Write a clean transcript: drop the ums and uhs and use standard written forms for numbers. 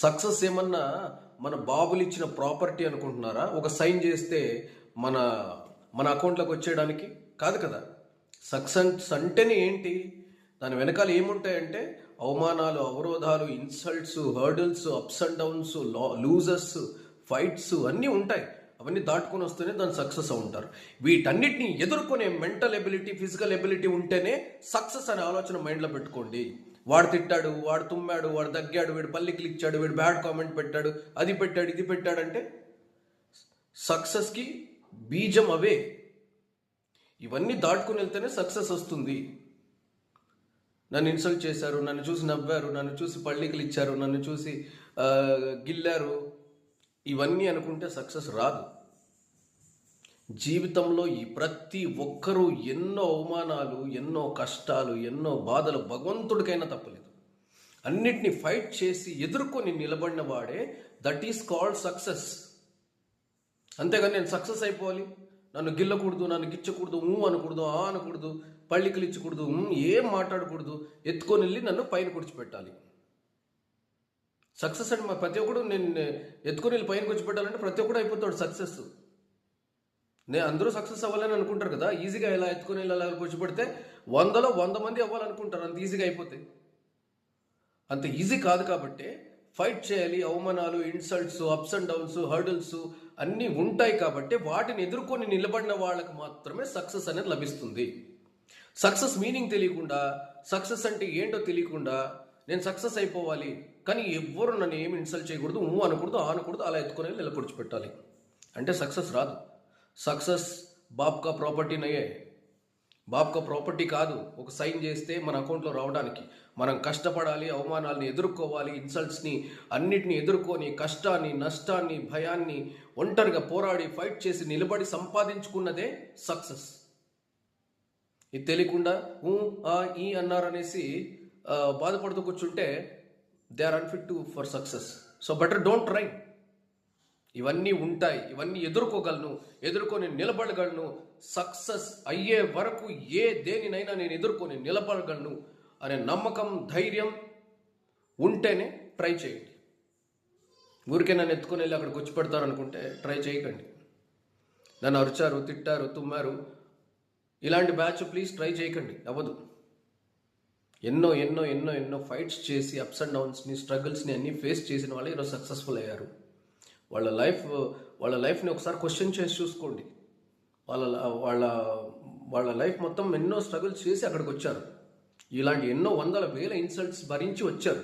Success ఏమన్నా మన బాబులు ఇచ్చిన ప్రాపర్టీ అనుకుంటున్నారా? ఒక సైన్ చేస్తే మన మన అకౌంట్లోకి వచ్చేయడానికి కాదు కదా. సక్సెస్ అంటేనే ఏంటి? దాని వెనకాల ఏముంటాయంటే అవమానాలు, అవరోధాలు, insults, hurdles, ups and downs, losers, fights అన్నీ ఉంటాయి. అవన్నీ దాటుకొని వస్తేనే దాని సక్సెస్ ఉంటారు. వీటన్నిటిని ఎదుర్కొనే మెంటల్ ఎబిలిటీ, ఫిజికల్ ఎబిలిటీ ఉంటేనే సక్సెస్ అనే ఆలోచన మైండ్లో పెట్టుకోండి. వాడు తిట్టాడు, వాడు తుమ్మాడు, వాడు దగ్గాడు, వీడు పల్లికి ఇచ్చాడు, వీడు బ్యాడ్ కామెంట్ పెట్టాడు, అది పెట్టాడు, ఇది పెట్టాడంటే సక్సెస్కి బీజం అవే. ఇవన్నీ దాటుకుని వెళ్తేనే సక్సెస్ వస్తుంది. నన్ను ఇన్సల్ట్ చేశారు, నన్ను చూసి నవ్వారు, నన్ను చూసి పళ్ళికలు ఇచ్చారు, నన్ను చూసి గిల్లారు, ఇవన్నీ అనుకుంటే సక్సెస్ రాదు. జీవితంలో ఈ ప్రతి ఒక్కరూ ఎన్నో అవమానాలు, ఎన్నో కష్టాలు, ఎన్నో బాధలు, భగవంతుడికైనా తప్పలేదు, అన్నిటినీ ఫైట్ చేసి ఎదుర్కొని నిలబడిన వాడే దట్ ఈస్ కాల్డ్ సక్సెస్. అంతేగాని నేను సక్సెస్ అయిపోవాలి, నన్ను గిల్లకూడదు, నన్ను గిచ్చకూడదు, అనకూడదు, అనకూడదు, పళ్ళికలు ఇచ్చకూడదు, ఏం మాట్లాడకూడదు, ఎత్తుకొని వెళ్ళి నన్ను పైన కూర్చోపెట్టాలి. సక్సెస్ అంటే ప్రతి ఒక్కడు నేను ఎత్తుకొని వెళ్ళి పైన కూర్చోపెట్టాలంటే ప్రతి ఒక్కడు అయిపోతాడు సక్సెస్. అందరూ సక్సెస్ అవ్వాలని అనుకుంటారు కదా. ఈజీగా ఇలా ఎత్తుకొని ఇలా కూర్చోబెడితే 100 మంది అవ్వాలనుకుంటారు, అంత ఈజీగా అయిపోతాయి. అంత ఈజీ కాదు కాబట్టి ఫైట్ చేయాలి. అవమానాలు, insults, ups and downs, hurdles అన్నీ ఉంటాయి కాబట్టి వాటిని ఎదుర్కొని నిలబడిన వాళ్ళకి మాత్రమే సక్సెస్ అనేది లభిస్తుంది. సక్సెస్ మీనింగ్ తెలియకుండా, సక్సెస్ అంటే ఏంటో తెలియకుండా నేను సక్సెస్ అయిపోవాలి కానీ ఎవ్వరు నన్ను ఏమి ఇన్సల్ట్ చేయకూడదు, అనకూడదు, అనకూడదు, అలా ఎత్తుకొని ఇలా కూర్చోపెట్టాలి అంటే సక్సెస్ రాదు. सक्सेस बाप का प्रॉपर्टी नहीं है, బాప్ కా ప్రాపర్టీ కాదు. ఒక సైన్ చేస్తే మన అకౌంట్లో రావడానికి మనం కష్టపడాలి, అవమానాలని ఎదుర్కోవాలి, ఇన్సల్ట్స్ని అన్నిటిని ఎదుర్కొని కష్టాన్ని, నష్టాన్ని, భయాన్ని ఒంటరిగా పోరాడి ఫైట్ చేసి నిలబడి సంపాదించుకున్నదే సక్సెస్. ఇది తెలియకుండా ఈ అన్నారనేసి బాధపడుతూ కూర్చుంటే they are unfit to for success. So better don't try. ఇవన్నీ ఉంటాయి, ఇవన్నీ ఎదుర్కొని నిలబడగలను. సక్సెస్ అయ్యే వరకు దేనినైనా నేను ఎదుర్కొని నిలబడగలను అనే నమ్మకం, ధైర్యం ఉంటేనే ట్రై చేయండి. ఊరికే నన్ను ఎత్తుకొని వెళ్ళి అక్కడికి వచ్చి పెడతారు అనుకుంటే ట్రై చేయకండి. నన్ను అరిచారు, తిట్టారు, తుమ్మారు, ఇలాంటి బ్యాచ్ ప్లీజ్ ట్రై చేయకండి, అవ్వదు. ఎన్నో ఎన్నో ఎన్నో ఎన్నో ఫైట్స్ చేసి అప్స్ అండ్ డౌన్స్ని, స్ట్రగుల్స్ని అన్నీ ఫేస్ చేసిన వాళ్ళు ఈరోజు సక్సెస్ఫుల్ అయ్యారు. వాళ్ళ లైఫ్ని ఒకసారి క్వశ్చన్ చేసి చూసుకోండి. వాళ్ళ లైఫ్ మొత్తం ఎన్నో స్ట్రగుల్స్ చేసి అక్కడికి వచ్చారు. ఇలాంటి ఎన్నో 100,000 ఇన్సల్ట్స్ భరించి వచ్చారు.